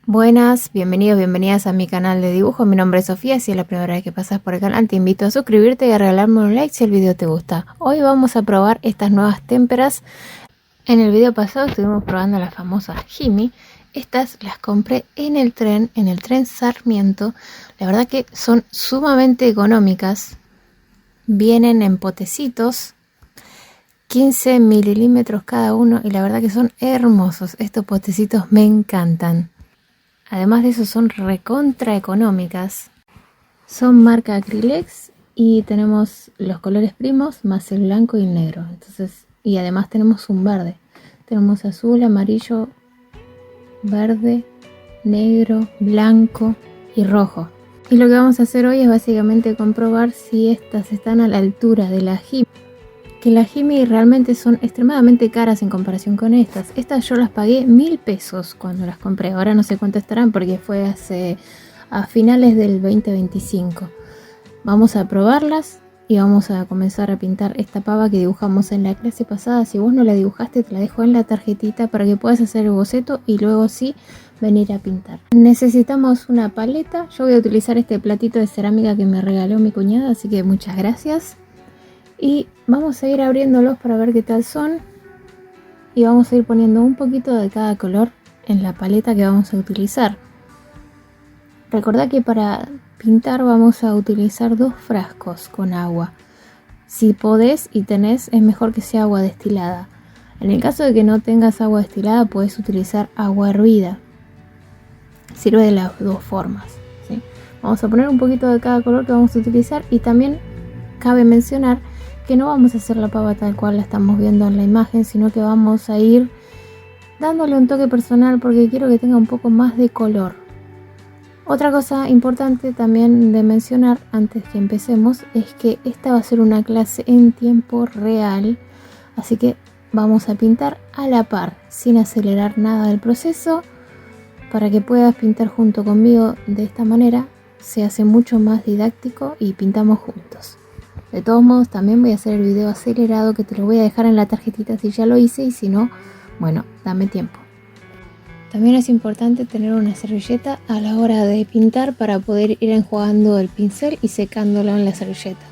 Buenas, bienvenidos, bienvenidas a mi canal de dibujo. Mi nombre es Sofía. Si es la primera vez que pasas por el canal, te invito a suscribirte y a regalarme un like si el video te gusta. Hoy vamos a probar estas nuevas témperas. En el video pasado estuvimos probando las famosas Himi. Estas las compré en el tren Sarmiento. La verdad que son sumamente económicas. Vienen en potecitos, 15 mililímetros cada uno, y la verdad que son hermosos. Estos potecitos me encantan. Además de eso son recontra económicas. Son marca Acrylex y tenemos los colores primos más el blanco y el negro. Y además tenemos un verde. Tenemos azul, amarillo, verde, negro, blanco y rojo. Y lo que vamos a hacer hoy es básicamente comprobar si estas están a la altura de la Himi. Que las Himi realmente son extremadamente caras en comparación con estas. Estas yo las pagué 1000 pesos cuando las compré. Ahora no sé cuánto estarán porque fue a finales del 2025. Vamos a probarlas y vamos a comenzar a pintar esta pava que dibujamos en la clase pasada. Si vos no la dibujaste, te la dejo en la tarjetita para que puedas hacer el boceto y luego sí venir a pintar. Necesitamos una paleta. Yo voy a utilizar este platito de cerámica que me regaló mi cuñada, así que muchas gracias. Y vamos a ir abriéndolos para ver qué tal son. Y vamos a ir poniendo un poquito de cada color en la paleta que vamos a utilizar. Recordá que para pintar vamos a utilizar 2 frascos con agua. Si podés y tenés, es mejor que sea agua destilada. En el caso de que no tengas agua destilada, puedes utilizar agua hervida. Sirve de las dos formas, ¿sí? Vamos a poner un poquito de cada color que vamos a utilizar. Y también cabe mencionar que no vamos a hacer la pava tal cual la estamos viendo en la imagen, sino que vamos a ir dándole un toque personal porque quiero que tenga un poco más de color. Otra cosa importante también de mencionar antes que empecemos es que esta va a ser una clase en tiempo real, así que vamos a pintar a la par, sin acelerar nada del proceso, para que puedas pintar junto conmigo. De esta manera se hace mucho más didáctico y pintamos juntos. De todos modos, también voy a hacer el video acelerado, que te lo voy a dejar en la tarjetita si ya lo hice, y si no, bueno, dame tiempo. También es importante tener una servilleta a la hora de pintar para poder ir enjuagando el pincel y secándolo en la servilleta.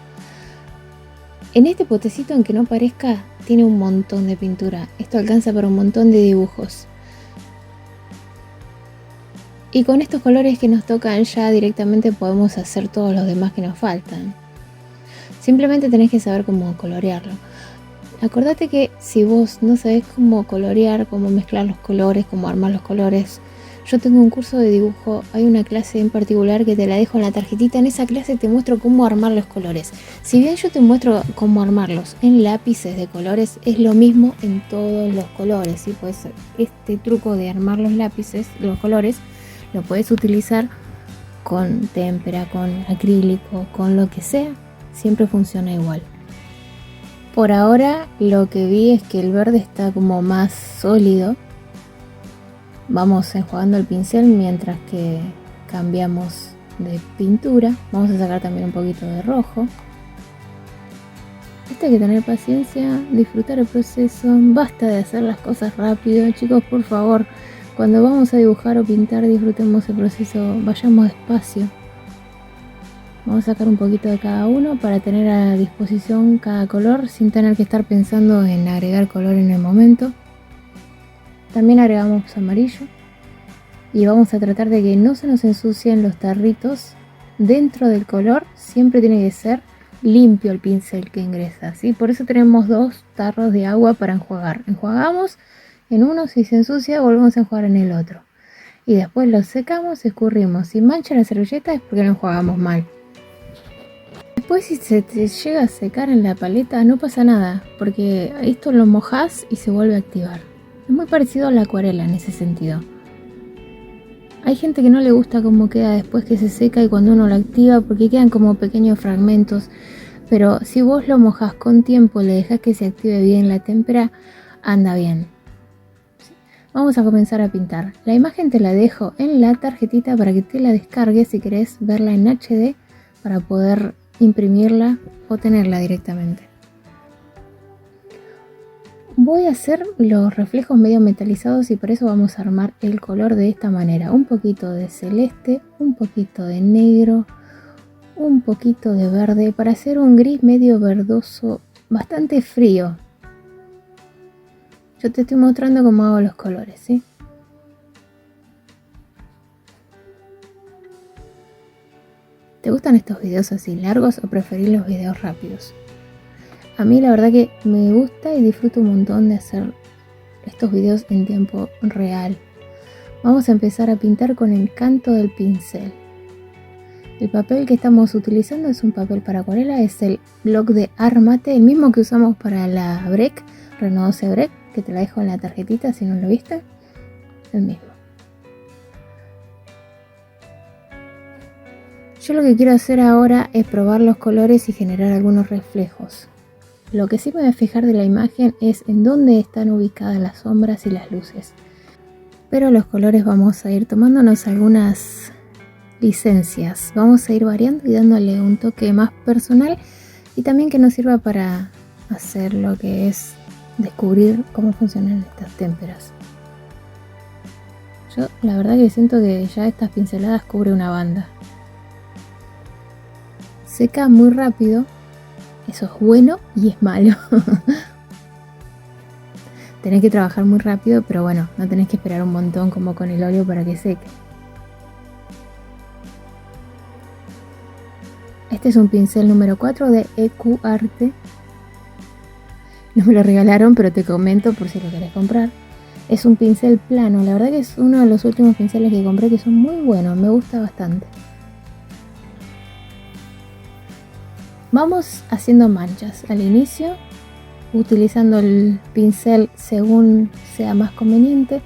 En este potecito, aunque no parezca, tiene un montón de pintura. Esto alcanza para un montón de dibujos. Y con estos colores que nos tocan ya directamente podemos hacer todos los demás que nos faltan. Simplemente tenés que saber cómo colorearlo. Acordate que si vos no sabés cómo colorear, cómo mezclar los colores, cómo armar los colores, yo tengo un curso de dibujo, hay una clase en particular que te la dejo en la tarjetita. En esa clase te muestro cómo armar los colores. Si bien yo te muestro cómo armarlos en lápices de colores, es lo mismo en todos los colores, ¿sí? Pues este truco de armar los lápices, los colores, lo puedes utilizar con témpera, con acrílico, con lo que sea. Siempre funciona igual. Por ahora lo que vi es que el verde está como más sólido. Vamos enjuagando el pincel mientras que cambiamos de pintura. Vamos a sacar también un poquito de rojo. Hay que tener paciencia, disfrutar el proceso. Basta de hacer las cosas rápido, chicos, por favor. Cuando vamos a dibujar o pintar, disfrutemos el proceso, vayamos despacio. Vamos a sacar un poquito de cada uno para tener a disposición cada color sin tener que estar pensando en agregar color en el momento. También agregamos amarillo y vamos a tratar de que no se nos ensucien los tarritos dentro del color. Siempre tiene que ser limpio el pincel que ingresa, ¿sí? Por eso tenemos 2 tarros de agua para enjuagar. Enjuagamos en uno, si se ensucia volvemos a enjuagar en el otro. Y después lo secamos, escurrimos. Si mancha la servilleta es porque lo enjuagamos mal. Después, si se te llega a secar en la paleta, no pasa nada, porque esto lo mojás y se vuelve a activar. Es muy parecido a la acuarela en ese sentido. Hay gente que no le gusta cómo queda después que se seca y cuando uno lo activa, porque quedan como pequeños fragmentos. Pero si vos lo mojás con tiempo, le dejás que se active bien la témpera, anda bien. Vamos a comenzar a pintar. La imagen te la dejo en la tarjetita para que te la descargues si querés verla en HD, para poder imprimirla o tenerla directamente. Voy a hacer los reflejos medio metalizados y por eso vamos a armar el color de esta manera. Un poquito de celeste, un poquito de negro, un poquito de verde para hacer un gris medio verdoso, bastante frío. Yo te estoy mostrando cómo hago los colores, ¿sí? ¿Te gustan estos videos así largos o preferís los videos rápidos? A mí la verdad que me gusta y disfruto un montón de hacer estos videos en tiempo real. Vamos a empezar a pintar con el canto del pincel. El papel que estamos utilizando es un papel para acuarela, es el bloc de Armate, el mismo que usamos para la Break, Renault 12 Break, que te la dejo en la tarjetita si no lo viste, el mismo. Yo lo que quiero hacer ahora es probar los colores y generar algunos reflejos. Lo que sí me voy a fijar de la imagen es en dónde están ubicadas las sombras y las luces. Pero los colores vamos a ir tomándonos algunas licencias. Vamos a ir variando y dándole un toque más personal y también que nos sirva para hacer lo que es descubrir cómo funcionan estas témperas. Yo la verdad que siento que ya estas pinceladas cubre una banda. Seca muy rápido, eso es bueno y es malo. Tenés que trabajar muy rápido, pero bueno, no tenés que esperar un montón como con el óleo para que seque. Este es un pincel número 4 de EQ Arte. No me lo regalaron, pero te comento por si lo querés comprar. Es un pincel plano, la verdad que es uno de los últimos pinceles que compré que son muy buenos, me gusta bastante. Vamos haciendo manchas al inicio, utilizando el pincel según sea más conveniente.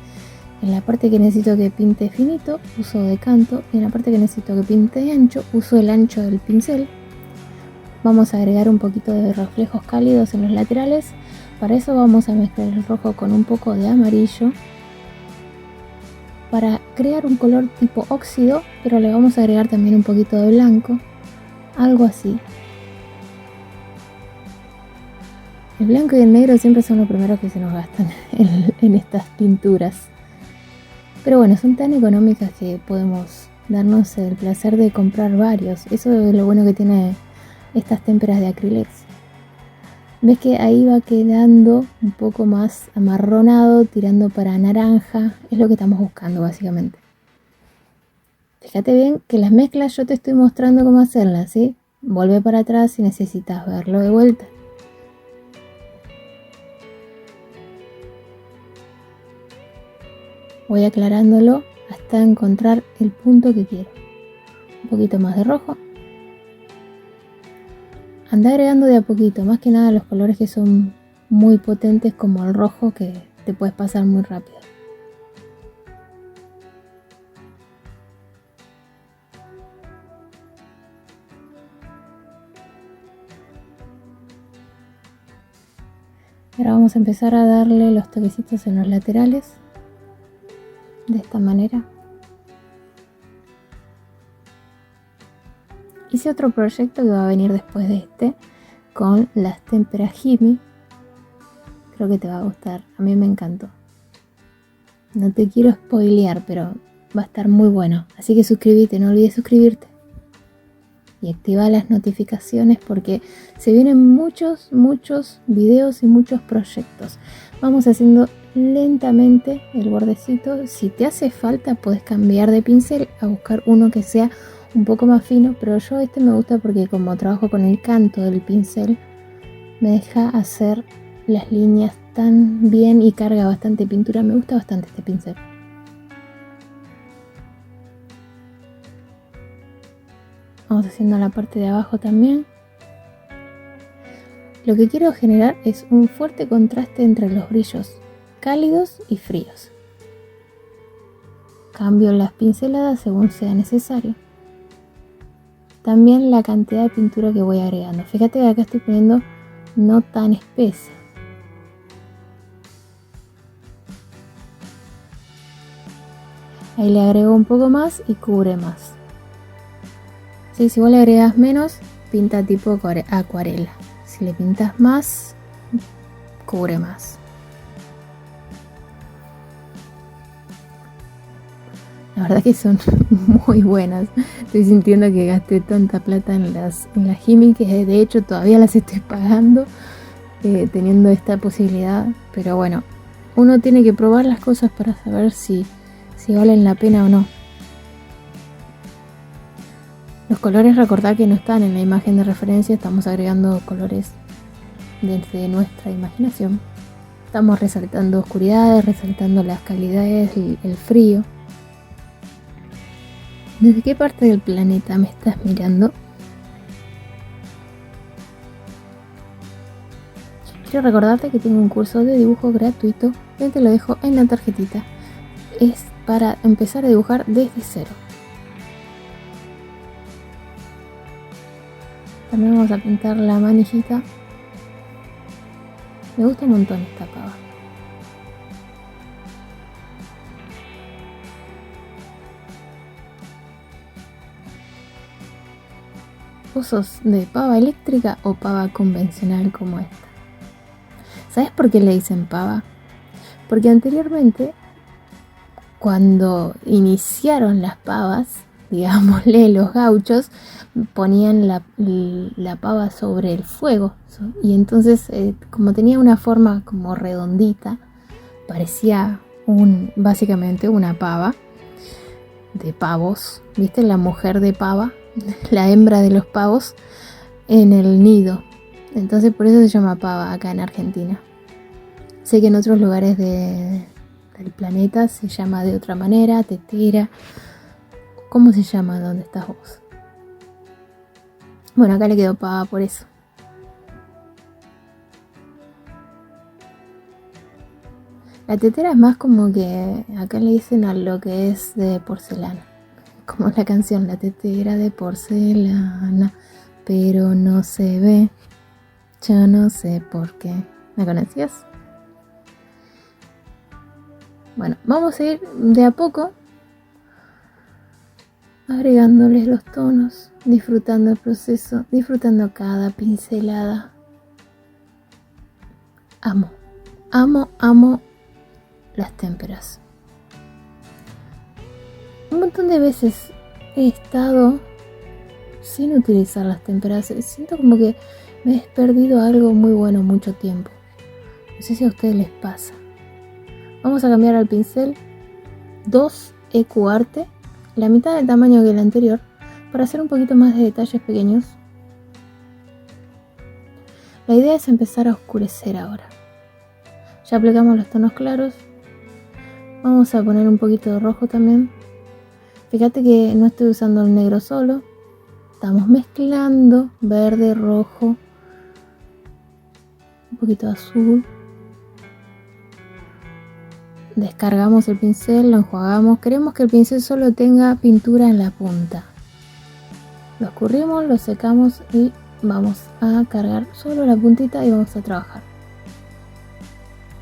En la parte que necesito que pinte finito, uso de canto, y en la parte que necesito que pinte ancho, uso el ancho del pincel. Vamos a agregar un poquito de reflejos cálidos en los laterales. Para eso vamos a mezclar el rojo con un poco de amarillo para crear un color tipo óxido, pero le vamos a agregar también un poquito de blanco, algo así. El blanco y el negro siempre son los primeros que se nos gastan en estas pinturas. Pero bueno, son tan económicas que podemos darnos el placer de comprar varios. Eso es lo bueno que tiene estas témperas de acrílex. Ves que ahí va quedando un poco más amarronado, tirando para naranja. Es lo que estamos buscando básicamente. Fíjate bien que las mezclas yo te estoy mostrando cómo hacerlas, ¿sí? Vuelve para atrás si necesitas verlo de vuelta. Voy aclarándolo hasta encontrar el punto que quiero. Un poquito más de rojo. Anda agregando de a poquito, más que nada los colores que son muy potentes como el rojo, que te puedes pasar muy rápido. Ahora vamos a empezar a darle los toquecitos en los laterales. De esta manera. Hice otro proyecto que va a venir después de este con las témperas Himi. Creo que te va a gustar, a mí me encantó. No te quiero spoilear, pero va a estar muy bueno. Así que suscríbete, no olvides suscribirte. Y activa las notificaciones porque se vienen muchos videos y muchos proyectos. Vamos haciendo lentamente el bordecito. Si te hace falta puedes cambiar de pincel a buscar uno que sea un poco más fino, pero yo este me gusta porque como trabajo con el canto del pincel me deja hacer las líneas tan bien y carga bastante pintura. Me gusta bastante este pincel. Vamos haciendo la parte de abajo también. Lo que quiero generar es un fuerte contraste entre los brillos cálidos y fríos. Cambio las pinceladas según sea necesario. También la cantidad de pintura que voy agregando. Fíjate que acá estoy poniendo no tan espesa. Ahí le agrego un poco más y cubre más. ¿Sí? Si vos le agregas menos, pinta tipo acuarela. Si le pintas más, cubre más. La verdad que son muy buenas. Estoy sintiendo que gasté tanta plata en las Himi que de hecho todavía las estoy pagando teniendo esta posibilidad. Pero bueno, uno tiene que probar las cosas para saber si valen la pena o no. Los colores, recordad que no están en la imagen de referencia, estamos agregando colores desde nuestra imaginación. Estamos resaltando oscuridades, resaltando las calidades, el frío. ¿Desde qué parte del planeta me estás mirando? Quiero recordarte que tengo un curso de dibujo gratuito que te lo dejo en la tarjetita. Es para empezar a dibujar desde cero. También vamos a pintar la manijita. Me gusta un montón esta pava. ¿Vos sos de pava eléctrica o pava convencional como esta? ¿Sabes por qué le dicen pava? Porque anteriormente, cuando iniciaron las pavas, digámosle, los gauchos ponían la pava sobre el fuego y entonces como tenía una forma como redondita, parecía básicamente una pava de pavos, ¿viste? La mujer de pava, la hembra de los pavos en el nido. Entonces por eso se llama pava acá en Argentina. Sé que en otros lugares del planeta se llama de otra manera, tetera. ¿Cómo se llama donde estás vos? Bueno, acá le quedó pava por eso. La tetera es más como que acá le dicen a lo que es de porcelana. Como la canción, la tetera de porcelana, pero no se ve. Yo no sé por qué. ¿La conocías? Bueno, vamos a ir de a poco agregándoles los tonos, disfrutando el proceso, disfrutando cada pincelada. Amo las témperas. Un montón de veces he estado sin utilizar las témperas. Siento como que me he perdido algo muy bueno mucho tiempo. No sé si a ustedes les pasa. Vamos a cambiar al pincel 2 EcuArte, la mitad del tamaño que el anterior, para hacer un poquito más de detalles pequeños. La idea es empezar a oscurecer ahora. Ya aplicamos los tonos claros. Vamos a poner un poquito de rojo también. Fíjate que no estoy usando el negro solo. Estamos mezclando verde, rojo, un poquito de azul. Descargamos el pincel, lo enjuagamos. Queremos que el pincel solo tenga pintura en la punta. Lo escurrimos, lo secamos y vamos a cargar solo la puntita y vamos a trabajar.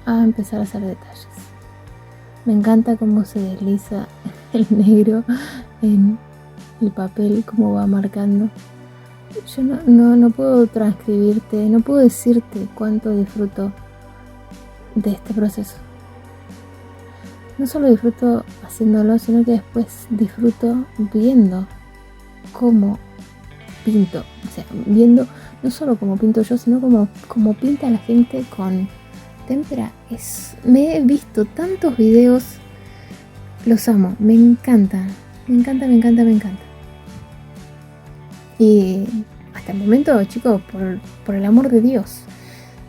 A empezar a hacer detalles. Me encanta cómo se desliza el negro en el papel, cómo va marcando. Yo no puedo transcribirte, no puedo decirte cuánto disfruto de este proceso. No solo disfruto haciéndolo, sino que después disfruto viendo cómo pinto. O sea, viendo no solo cómo pinto yo, sino cómo pinta la gente con témpera. Me he visto tantos videos, los amo, me encanta. Y hasta el momento, chicos, por el amor de Dios,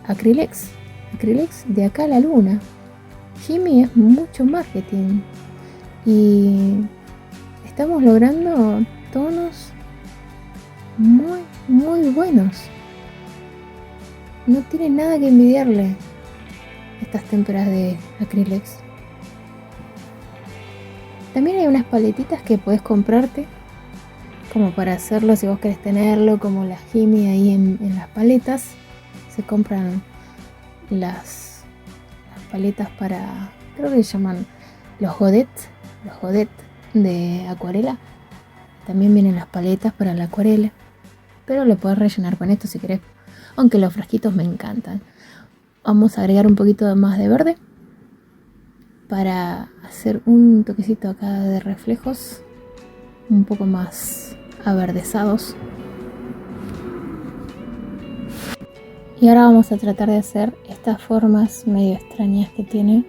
Acrylex de acá a la luna. Himi es mucho marketing y estamos logrando tonos muy buenos. No tiene nada que envidiarle estas témperas de Acrylex. También hay unas paletitas que podés comprarte como para hacerlo si vos querés tenerlo, como la Himi ahí en las paletas. Se compran las paletas para, creo que se llaman los Godet de acuarela. También vienen las paletas para la acuarela, pero le puedes rellenar con esto si querés, aunque los frasquitos me encantan. Vamos a agregar un poquito más de verde para hacer un toquecito acá de reflejos un poco más averdezados. Y ahora vamos a tratar de hacer estas formas medio extrañas que tiene.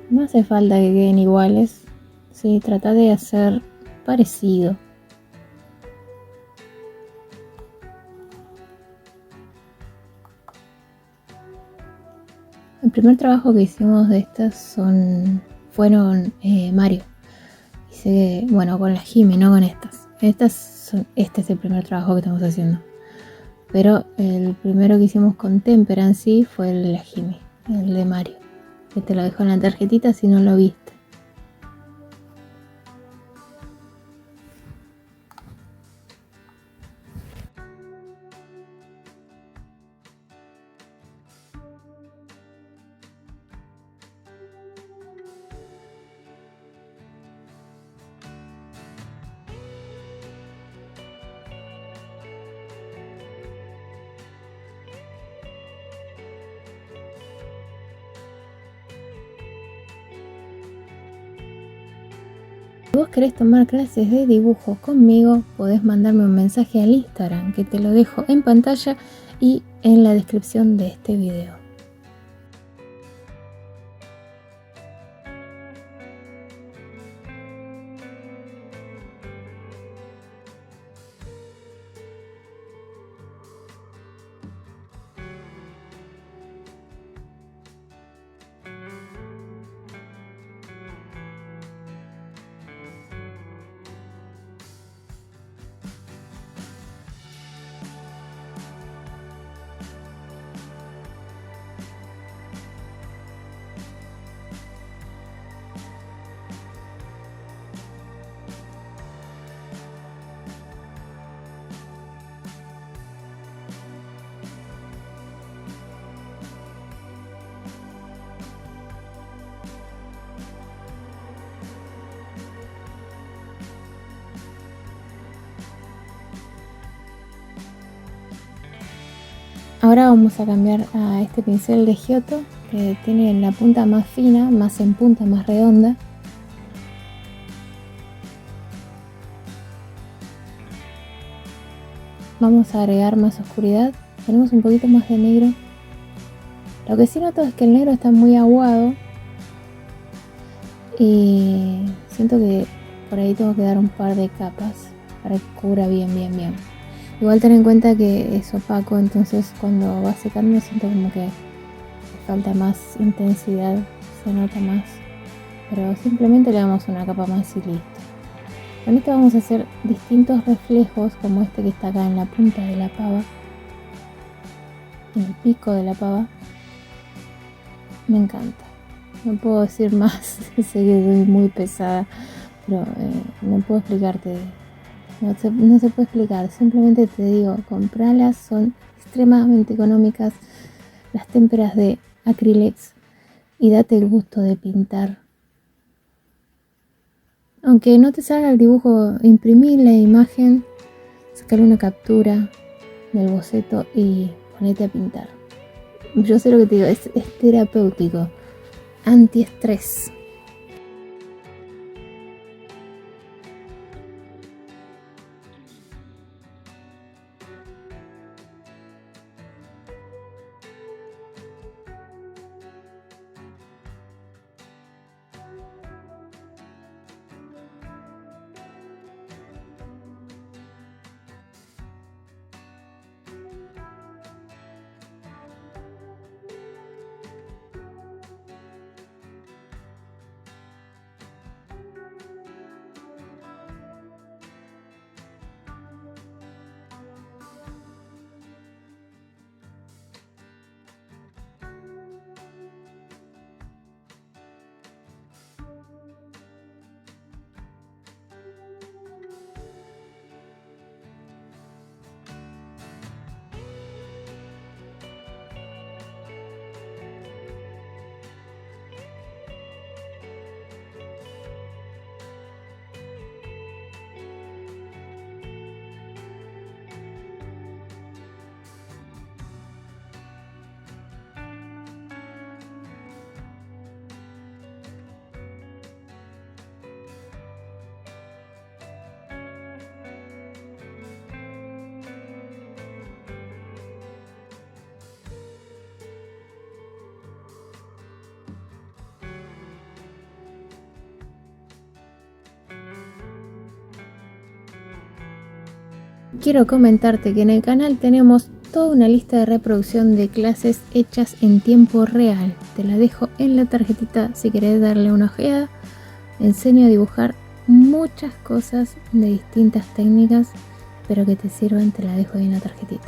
No hace falta que queden iguales, sí, trata de hacer parecido. El primer trabajo que hicimos de estas fueron Mario. Hice, bueno, con la Jimmy, no con estas. Este es el primer trabajo que estamos haciendo. Pero el primero que hicimos con témpera en sí fue el de la Jimmy, el de Mario. Que te lo dejo en la tarjetita si no lo viste. Si vos querés tomar clases de dibujo conmigo, podés mandarme un mensaje al Instagram, que te lo dejo en pantalla y en la descripción de este video. Ahora vamos a cambiar a este pincel de Giotto, que tiene la punta más fina, más en punta, más redonda. Vamos a agregar más oscuridad. Tenemos un poquito más de negro. Lo que sí noto es que el negro está muy aguado y siento que por ahí tengo que dar un par de capas para que cubra bien. Igual ten en cuenta que es opaco, entonces cuando va secando siento como que le falta más intensidad, se nota más, pero simplemente le damos una capa más y listo. Con esto vamos a hacer distintos reflejos, como este que está acá en la punta de la pava, en el pico de la pava. Me encanta, no puedo decir más, sé que soy muy pesada, pero no puedo explicarte. No se puede explicar, simplemente te digo, compralas, son extremadamente económicas las témperas de Acrylex y date el gusto de pintar. Aunque no te salga el dibujo, imprimir la imagen, sacarle una captura del boceto y ponete a pintar. Yo sé lo que te digo, es terapéutico, antiestrés. Quiero comentarte que en el canal tenemos toda una lista de reproducción de clases hechas en tiempo real. Te la dejo en la tarjetita si querés darle una ojeada. Enseño a dibujar muchas cosas de distintas técnicas. Espero que te sirvan, te la dejo ahí en la tarjetita.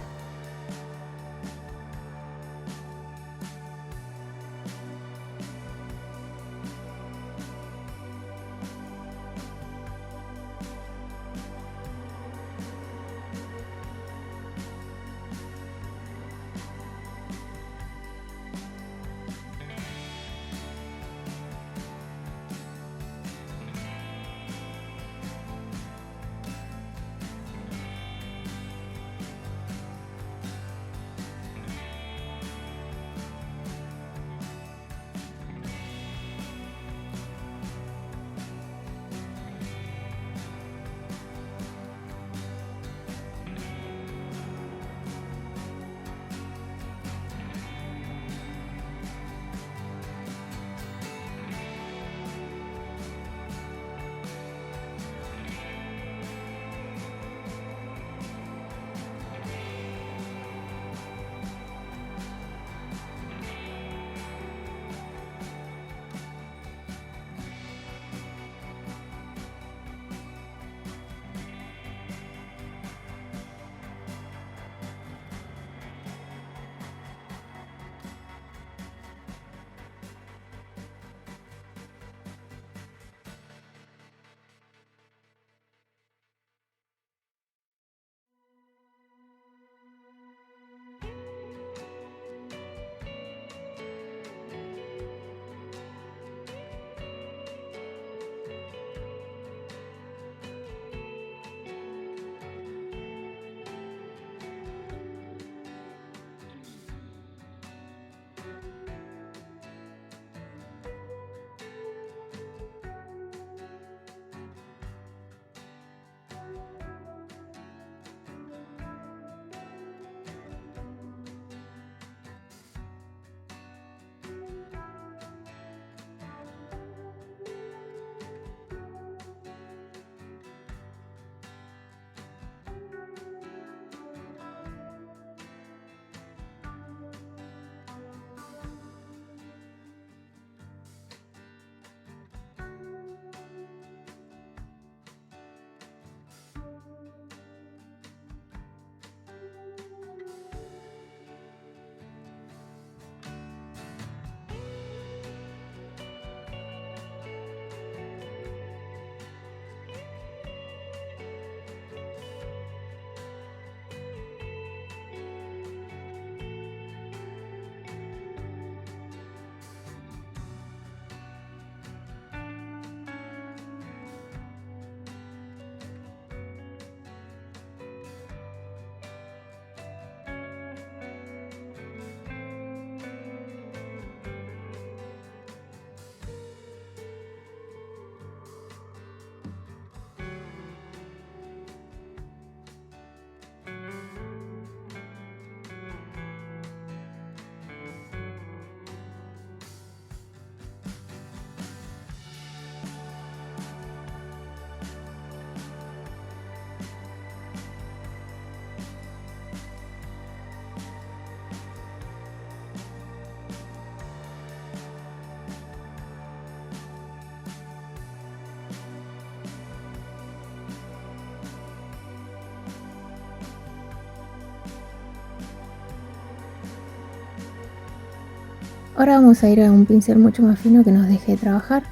Ahora vamos a ir a un pincel mucho más fino que nos deje trabajar.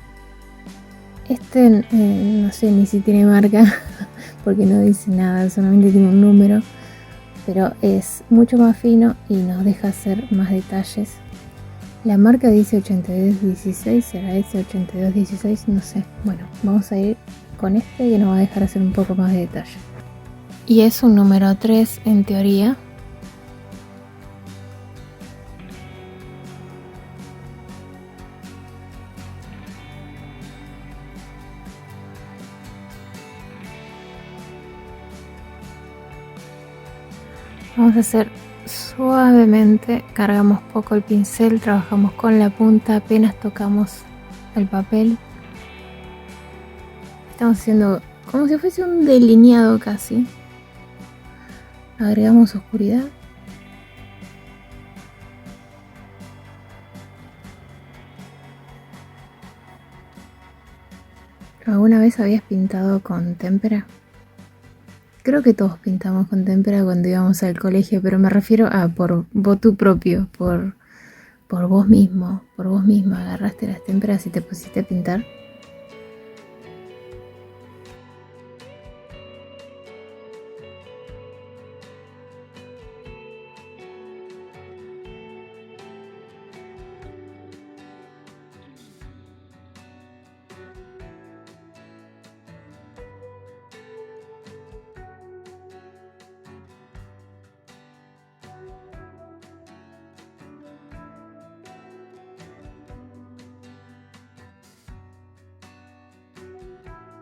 Este no sé ni si tiene marca porque no dice nada, solamente tiene un número, pero es mucho más fino y nos deja hacer más detalles. La marca dice 8216, será ese 8216, no sé. Bueno, vamos a ir con este que nos va a dejar hacer un poco más de detalle. Y es un número 3 en teoría. Vamos a hacer suavemente, cargamos poco el pincel, trabajamos con la punta, apenas tocamos el papel. Estamos haciendo como si fuese un delineado casi. Agregamos oscuridad. ¿Alguna vez habías pintado con témpera? Creo que todos pintamos con témpera cuando íbamos al colegio, pero me refiero a por voto propio, por vos mismo, por vos misma. Agarraste las témperas y te pusiste a pintar.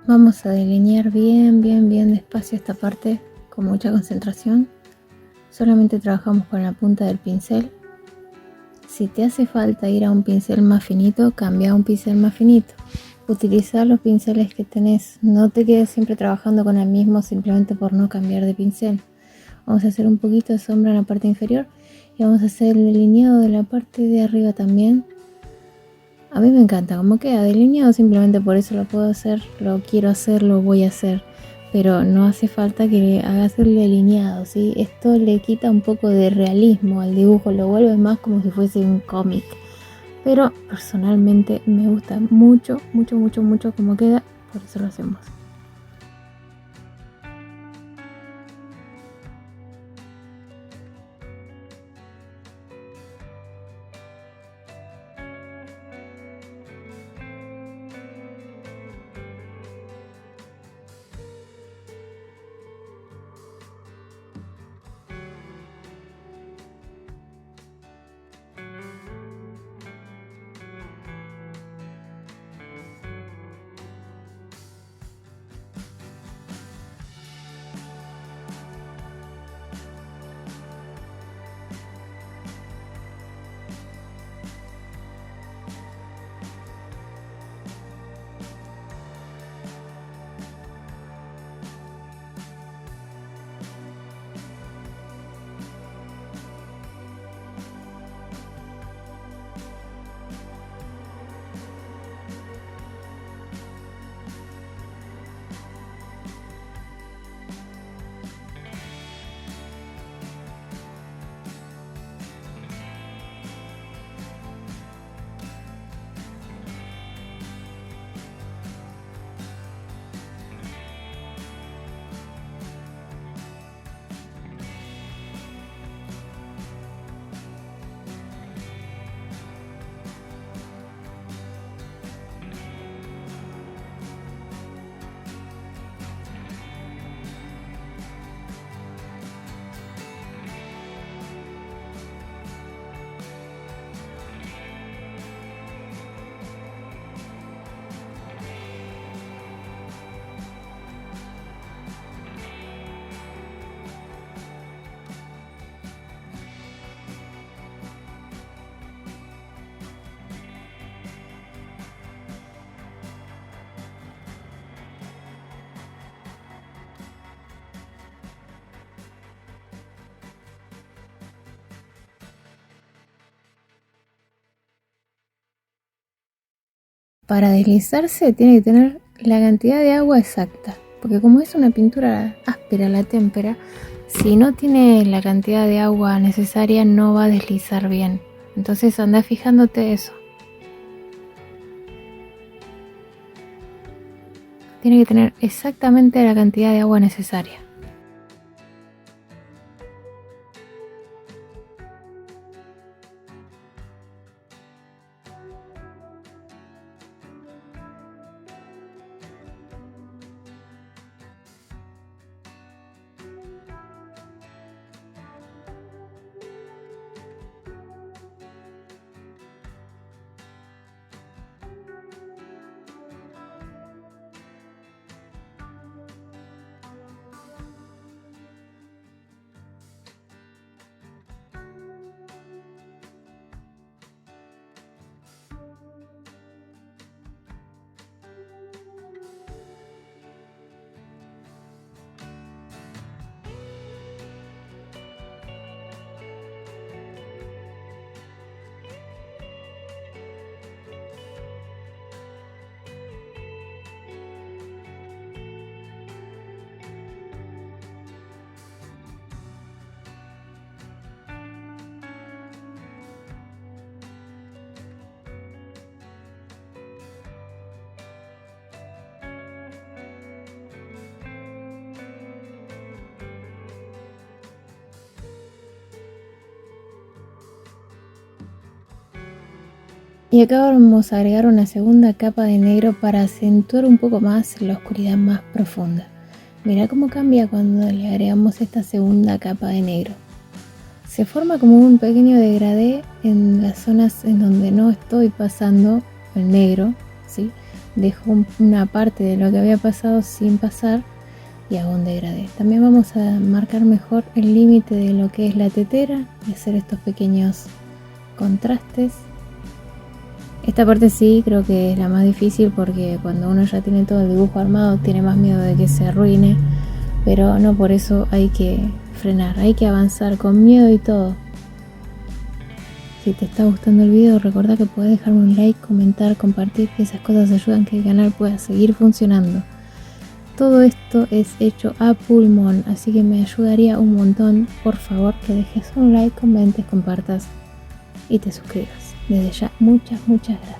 Vamos a delinear bien despacio esta parte con mucha concentración. Solamente trabajamos con la punta del pincel. Si te hace falta ir a un pincel más finito, cambia a un pincel más finito. Utiliza los pinceles que tenés. No te quedes siempre trabajando con el mismo simplemente por no cambiar de pincel. Vamos a hacer un poquito de sombra en la parte inferior y vamos a hacer el delineado de la parte de arriba también. A mí me encanta cómo queda delineado, simplemente por eso lo puedo hacer, lo quiero hacer, lo voy a hacer. Pero no hace falta que hagas el delineado, ¿sí? Esto le quita un poco de realismo al dibujo, lo vuelve más como si fuese un cómic. Pero personalmente me gusta mucho cómo queda, por eso lo hacemos. Para deslizarse tiene que tener la cantidad de agua exacta, porque como es una pintura áspera la témpera, si no tiene la cantidad de agua necesaria no va a deslizar bien. Entonces anda fijándote eso. Tiene que tener exactamente la cantidad de agua necesaria. Y acá vamos a agregar una segunda capa de negro para acentuar un poco más la oscuridad más profunda. Mira cómo cambia cuando le agregamos esta segunda capa de negro. Se forma como un pequeño degradé en las zonas en donde no estoy pasando el negro, ¿sí? Dejo una parte de lo que había pasado sin pasar y hago un degradé. También vamos a marcar mejor el límite de lo que es la tetera y hacer estos pequeños contrastes. Esta parte sí creo que es la más difícil porque cuando uno ya tiene todo el dibujo armado tiene más miedo de que se arruine, pero no por eso hay que frenar, hay que avanzar con miedo y todo. Si te está gustando el video, recuerda que puedes dejarme un like, comentar, compartir, que esas cosas ayudan a que el canal pueda seguir funcionando. Todo esto es hecho a pulmón, así que me ayudaría un montón, por favor, que dejes un like, comentes, compartas y te suscribas. Desde ya, muchas gracias.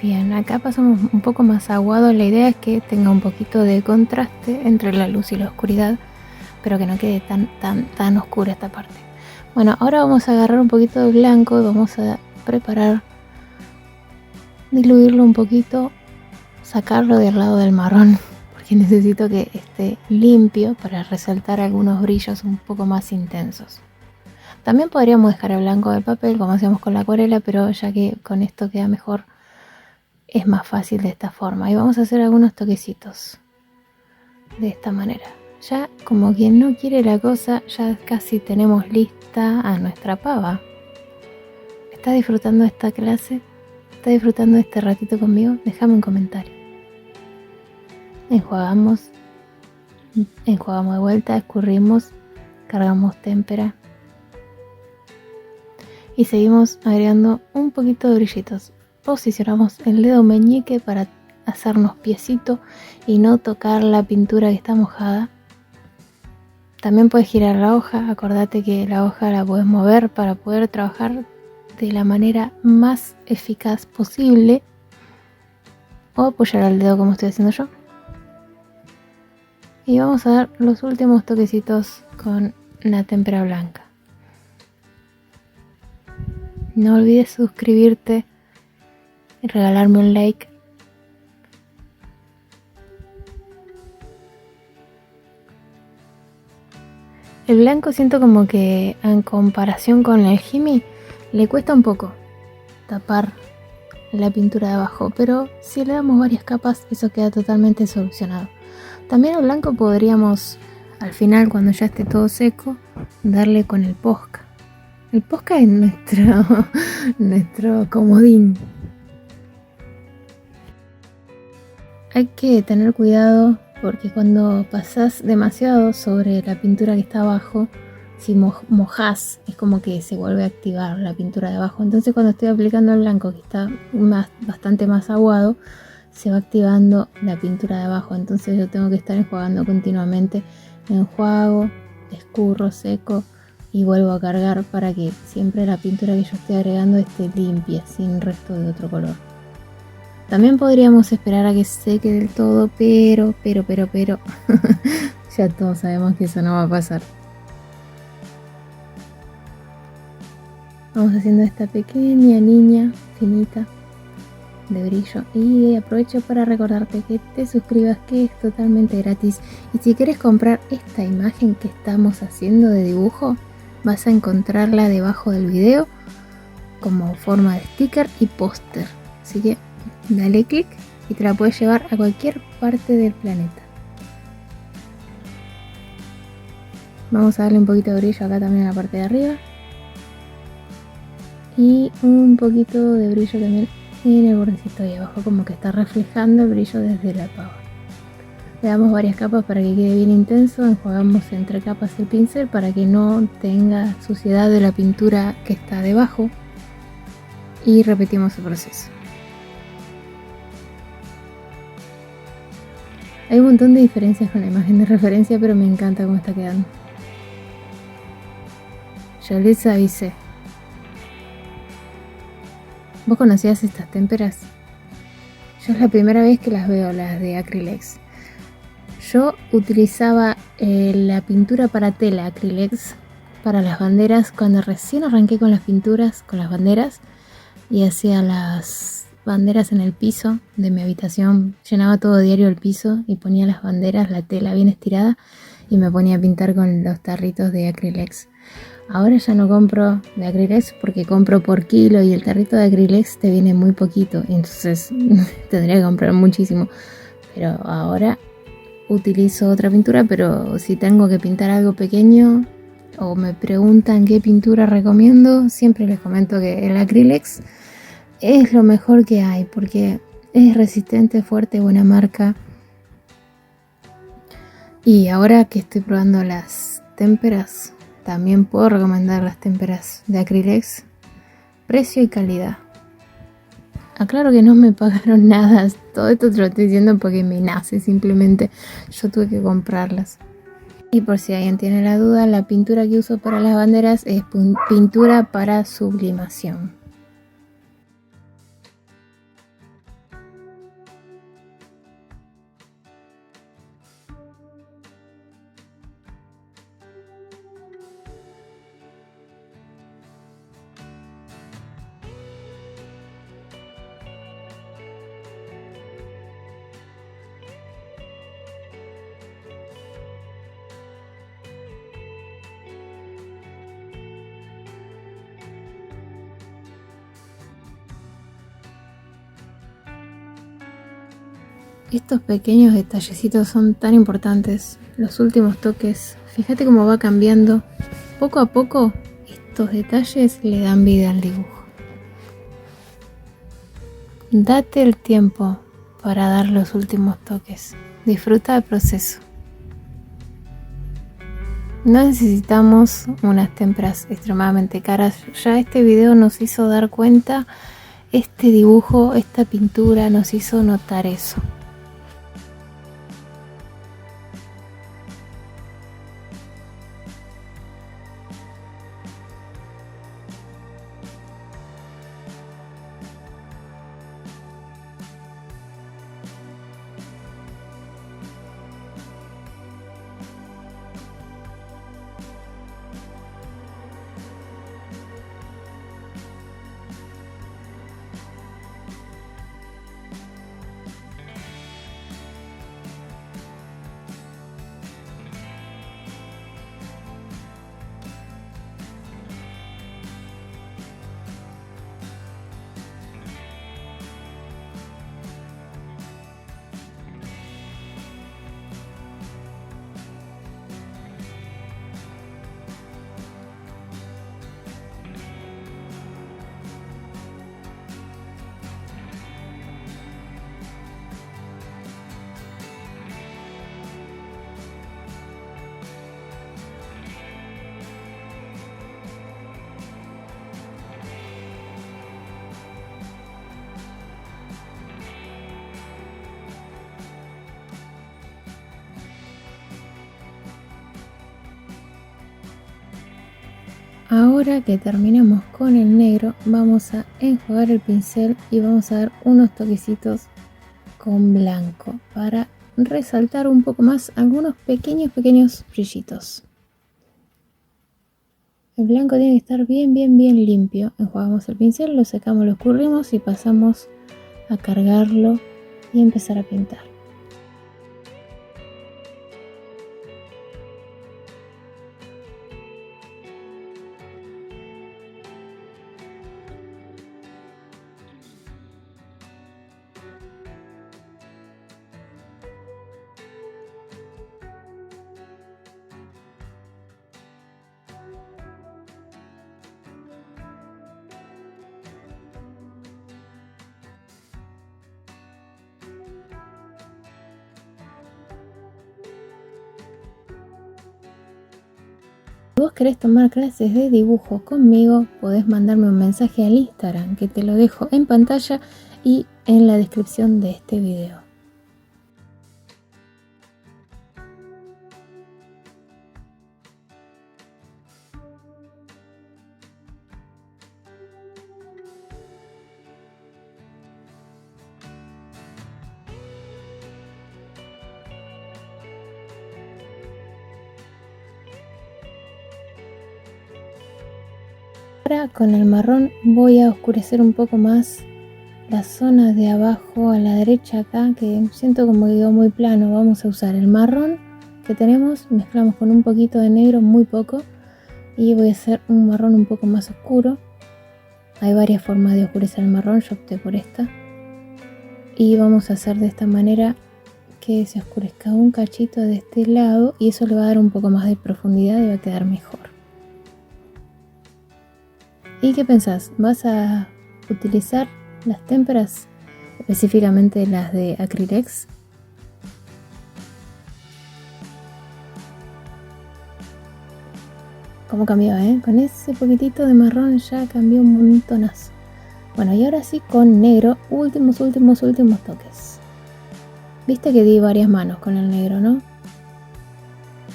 Bien, acá pasamos un poco más aguado. La idea es que tenga un poquito de contraste entre la luz y la oscuridad pero que no quede tan oscura esta parte. Bueno, ahora vamos a agarrar un poquito de blanco y vamos a preparar, diluirlo un poquito, sacarlo del lado del marrón, porque necesito que esté limpio para resaltar algunos brillos un poco más intensos. También podríamos dejar el blanco del papel como hacíamos con la acuarela, pero ya que con esto queda mejor, es más fácil de esta forma. Y vamos a hacer algunos toquecitos de esta manera. Ya como quien no quiere la cosa, ya casi tenemos lista a nuestra pava. ¿Estás disfrutando de esta clase? ¿Estás disfrutando de este ratito conmigo? Déjame un comentario. Enjuagamos de vuelta, escurrimos, cargamos témpera y seguimos agregando un poquito de brillitos. Posicionamos el dedo meñique para hacernos piecito y no tocar la pintura que está mojada. También puedes girar la hoja, acordate que la hoja la puedes mover para poder trabajar de la manera más eficaz posible, o apoyar el dedo como estoy haciendo yo. Y vamos a dar los últimos toquecitos con la témpera blanca. No olvides suscribirte y regalarme un like. El blanco siento como que en comparación con el Himi le cuesta un poco tapar la pintura de abajo, pero si le damos varias capas eso queda totalmente solucionado. También al blanco podríamos al final, cuando ya esté todo seco, darle con el Posca. El Posca es nuestro comodín. Hay que tener cuidado porque cuando pasás demasiado sobre la pintura que está abajo, si mojás, es como que se vuelve a activar la pintura de abajo. Entonces cuando estoy aplicando el blanco, que está bastante más aguado, se va activando la pintura de abajo. Entonces yo tengo que estar enjuagando continuamente. Enjuago, escurro, seco y vuelvo a cargar para que siempre la pintura que yo estoy agregando esté limpia, sin resto de otro color. También podríamos esperar a que se seque del todo, pero ya todos sabemos que eso no va a pasar. Vamos haciendo esta pequeña línea finita de brillo y aprovecho para recordarte que te suscribas, que es totalmente gratis. Y si quieres comprar esta imagen que estamos haciendo de dibujo, vas a encontrarla debajo del video como forma de sticker y póster. Así que dale clic y te la puedes llevar a cualquier parte del planeta. Vamos a darle un poquito de brillo acá también en la parte de arriba. Y un poquito de brillo también en el bordecito de abajo, como que está reflejando el brillo desde la pava. Le damos varias capas para que quede bien intenso. Enjuagamos entre capas el pincel para que no tenga suciedad de la pintura que está debajo. Y repetimos el proceso. Hay un montón de diferencias con la imagen de referencia, pero me encanta cómo está quedando. Ya les avisé. ¿Vos conocías estas témperas? Yo es la primera vez que las veo, las de Acrylex. Yo utilizaba la pintura para tela Acrylex para las banderas cuando recién arranqué con las pinturas, con las banderas, y hacía las banderas en el piso de mi habitación. Llenaba todo diario el piso y ponía las banderas, la tela bien estirada, y me ponía a pintar con los tarritos de Acrylex. Ahora ya no compro de Acrylex porque compro por kilo y el tarrito de Acrylex te viene muy poquito, entonces tendría que comprar muchísimo. Pero ahora utilizo otra pintura, pero si tengo que pintar algo pequeño o me preguntan qué pintura recomiendo, siempre les comento que el Acrylex es lo mejor que hay porque es resistente, fuerte, buena marca. Y ahora que estoy probando las témperas, también puedo recomendar las témperas de Acrylex. Precio y calidad. Aclaro que no me pagaron nada. Todo esto te lo estoy diciendo porque me nace. Simplemente yo tuve que comprarlas. Y por si alguien tiene la duda, la pintura que uso para las banderas es pintura para sublimación. Estos pequeños detallecitos son tan importantes, los últimos toques. Fíjate cómo va cambiando. Poco a poco, estos detalles le dan vida al dibujo. Date el tiempo para dar los últimos toques. Disfruta del proceso. No necesitamos unas témperas extremadamente caras. Ya este video nos hizo dar cuenta, este dibujo, esta pintura nos hizo notar eso. Ahora que terminamos con el negro, vamos a enjuagar el pincel y vamos a dar unos toquecitos con blanco para resaltar un poco más algunos pequeños brillitos. El blanco tiene que estar bien limpio. Enjuagamos el pincel, lo secamos, lo escurrimos y pasamos a cargarlo y empezar a pintar. Si vos querés tomar clases de dibujo conmigo, podés mandarme un mensaje al Instagram, que te lo dejo en pantalla y en la descripción de este video. Ahora con el marrón voy a oscurecer un poco más la zona de abajo a la derecha acá, que siento como que quedó muy plano. Vamos a usar el marrón que tenemos, mezclamos con un poquito de negro, muy poco, y voy a hacer un marrón un poco más oscuro. Hay varias formas de oscurecer el marrón, yo opté por esta, y vamos a hacer de esta manera que se oscurezca un cachito de este lado, y eso le va a dar un poco más de profundidad y va a quedar mejor. ¿Y qué pensás? ¿Vas a utilizar las témperas, específicamente las de Acrylex? ¿Cómo cambió, Con ese poquitito de marrón ya cambió un montonazo. Bueno, y ahora sí con negro, últimos toques. Viste que di varias manos con el negro, ¿no?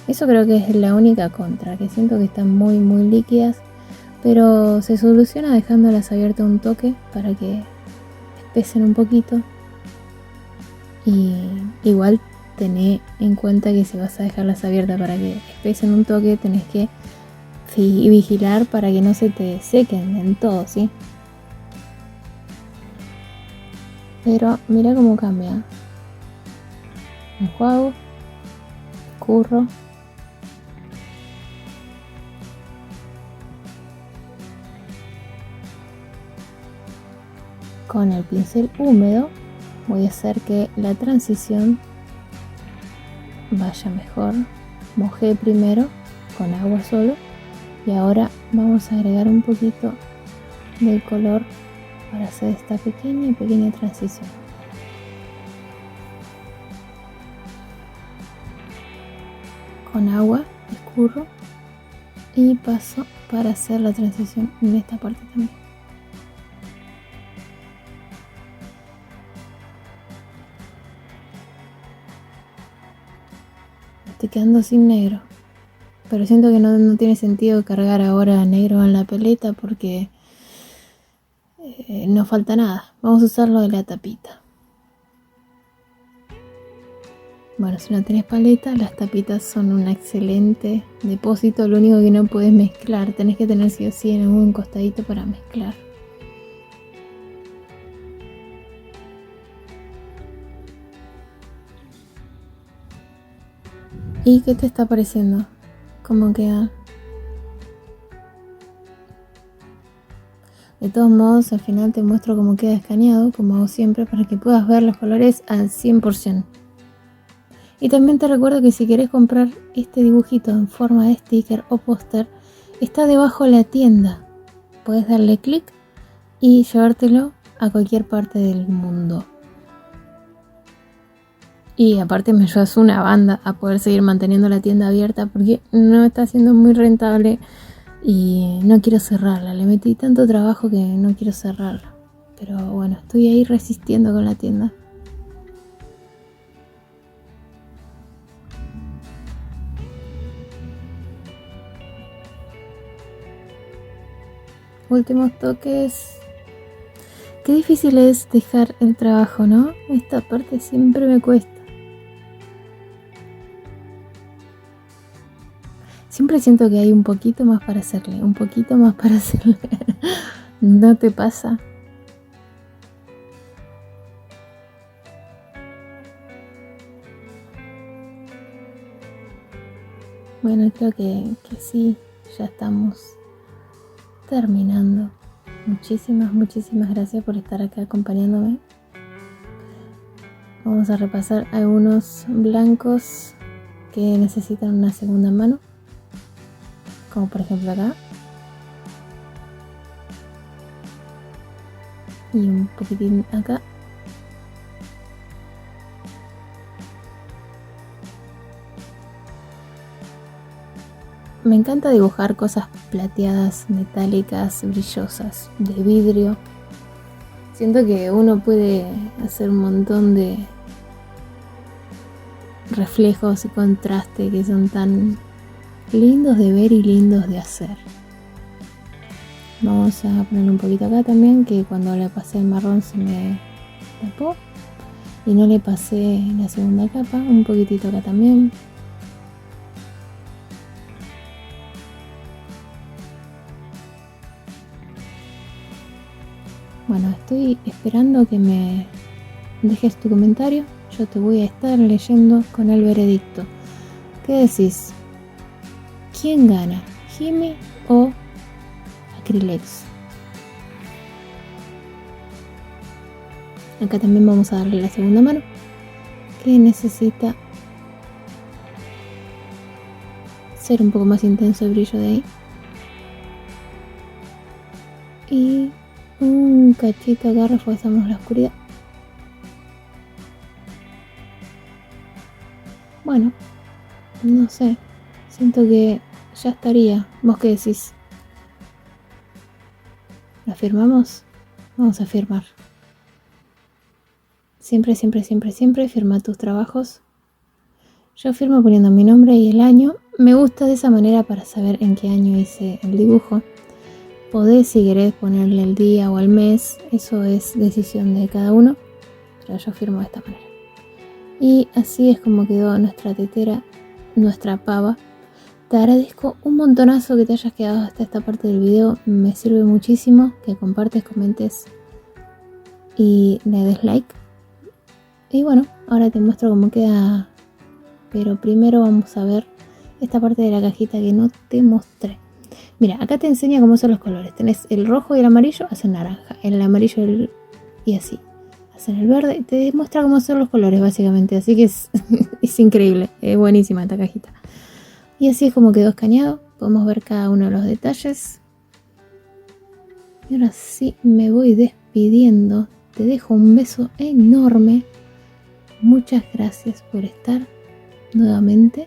Eso creo que es la única contra, que siento que están muy líquidas. Pero se soluciona dejándolas abiertas un toque para que espesen un poquito. Y igual tené en cuenta que si vas a dejarlas abiertas para que espesen un toque, tenés que vigilar para que no se te sequen en todo, ¿sí? Pero mira cómo cambia. Enjuago, escurro. Con el pincel húmedo voy a hacer que la transición vaya mejor. Mojé primero con agua solo y ahora vamos a agregar un poquito del color para hacer esta pequeña transición. Con agua escurro y paso para hacer la transición en esta parte también. Estoy quedando sin negro, pero siento que no tiene sentido cargar ahora negro en la paleta porque no falta nada. Vamos a usar lo de la tapita. Bueno, si no tenés paleta, las tapitas son un excelente depósito. Lo único que no puedes mezclar, tenés que tener sí o sí en algún costadito para mezclar. ¿Y qué te está pareciendo? ¿Cómo queda? De todos modos, al final te muestro cómo queda escaneado, como hago siempre, para que puedas ver los colores al 100%. Y también te recuerdo que si querés comprar este dibujito en forma de sticker o póster, está debajo de la tienda. Puedes darle clic y llevártelo a cualquier parte del mundo. Y aparte me ayudas una banda a poder seguir manteniendo la tienda abierta porque no está siendo muy rentable y no quiero cerrarla. Le metí tanto trabajo que no quiero cerrarla. Pero bueno, estoy ahí resistiendo con la tienda. Últimos toques. Qué difícil es dejar el trabajo, ¿no? Esta parte siempre me cuesta. Siempre siento que hay un poquito más para hacerle, un poquito más para hacerle. ¿No te pasa? Bueno, creo que sí, ya estamos terminando. Muchísimas gracias por estar acá acompañándome. Vamos a repasar algunos blancos que necesitan una segunda mano, como por ejemplo acá, y un poquitín acá. Me encanta dibujar cosas plateadas, metálicas, brillosas, de vidrio. Siento que uno puede hacer un montón de reflejos y contraste que son tan lindos de ver y lindos de hacer. Vamos a ponerle un poquito acá también, que cuando le pasé el marrón se me tapó. Y no le pasé la segunda capa, un poquitito acá también. Bueno, estoy esperando que me dejes tu comentario. Yo te voy a estar leyendo con el veredicto. ¿Qué decís? ¿Quién gana? ¿Hime o Acrylex? Acá también vamos a darle la segunda mano, que necesita ser un poco más intenso el brillo de ahí. Y un cachito acá reforzamos la oscuridad. Bueno, no sé, siento que ya estaría. ¿Vos qué decís? ¿La firmamos? Vamos a firmar. Siempre firma tus trabajos. Yo firmo poniendo mi nombre y el año. Me gusta de esa manera para saber en qué año hice el dibujo. Podés, si querés, ponerle el día o el mes. Eso es decisión de cada uno. Pero yo firmo de esta manera. Y así es como quedó nuestra tetera, nuestra pava. Te agradezco un montonazo que te hayas quedado hasta esta parte del video. Me sirve muchísimo que compartes, comentes y le des like. Y bueno, ahora te muestro cómo queda. Pero primero vamos a ver esta parte de la cajita que no te mostré. Mira, acá te enseña cómo son los colores. Tenés el rojo y el amarillo, hacen naranja. El amarillo y así. en el verde, te demuestra cómo son los colores básicamente, así que es, es increíble, es buenísima esta cajita. Y así es como quedó escaneado, podemos ver cada uno de los detalles. Y ahora sí me voy despidiendo, te dejo un beso enorme, muchas gracias por estar nuevamente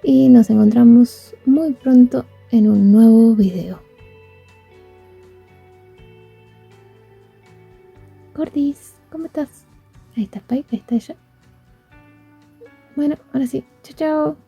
y nos encontramos muy pronto en un nuevo video. Cordis, ¿cómo estás? Ahí está Spike, ahí está ella. Bueno, ahora sí, chao chao.